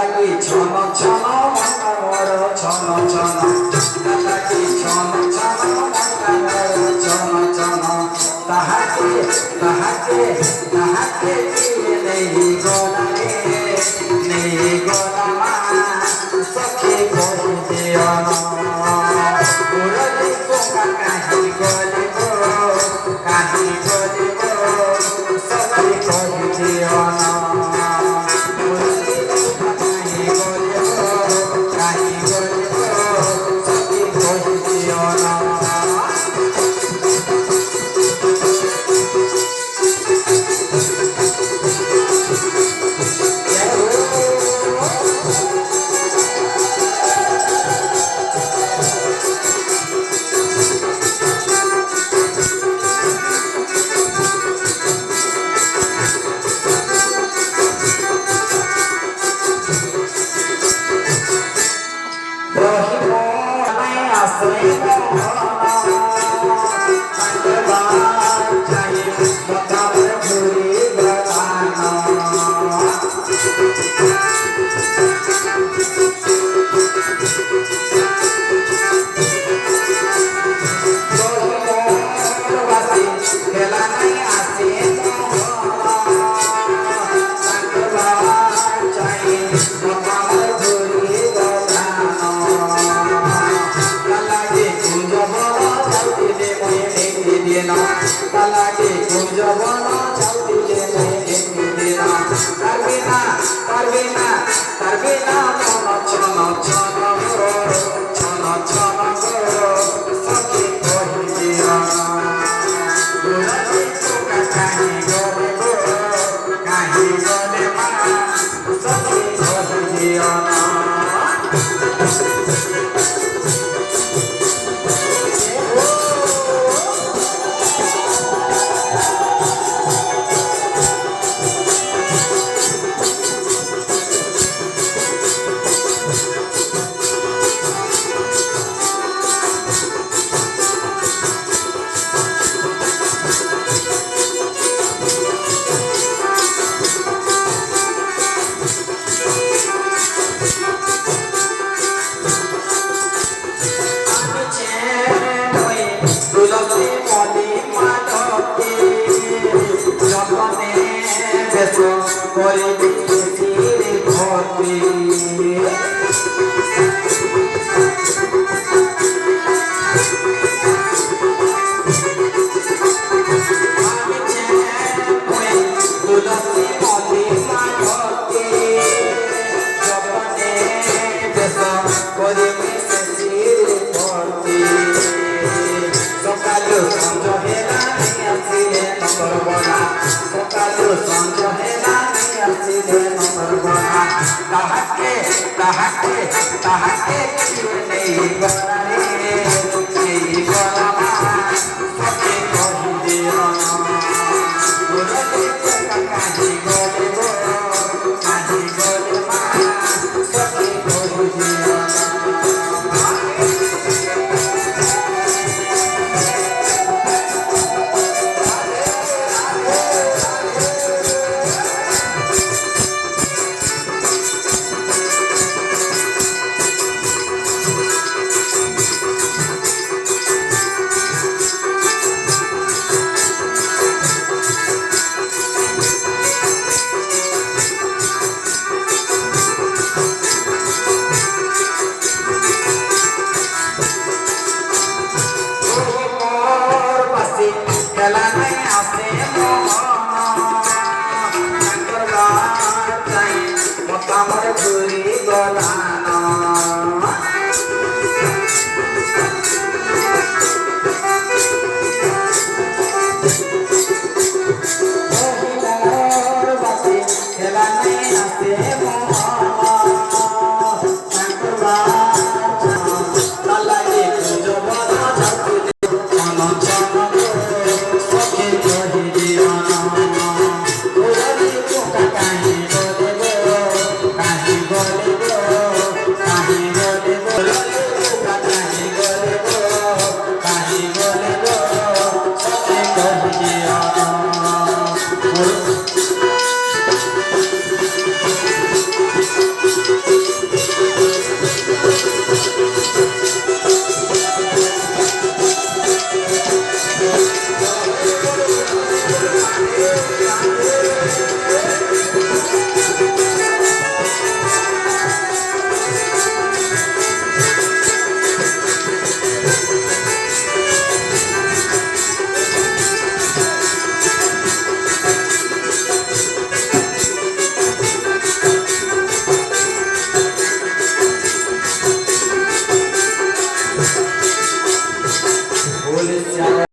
লাগি ছন ছন মনটা মোর ছন ছন লাগি ছন ছন মনটা মোর ছন ছন তাহাকে তাহাকে তাহাকে নেই গোলারে নেই গোলামা সখী কই দিও না উড়লি কোকা কাহি গলি গো কাহি গলি গো সখী কই দিও না উড়লি কোকা কাহি গলি গো কাহি গলি গো সখী কই দিও না Palagi kunjabana chautile medina Karvina Karvina Karvina chana chana chana chana sakhi kohiya Gulati koka kahi gole go kahi gole ma sakhi kohiya Tahake, tahake, tahake, tahake,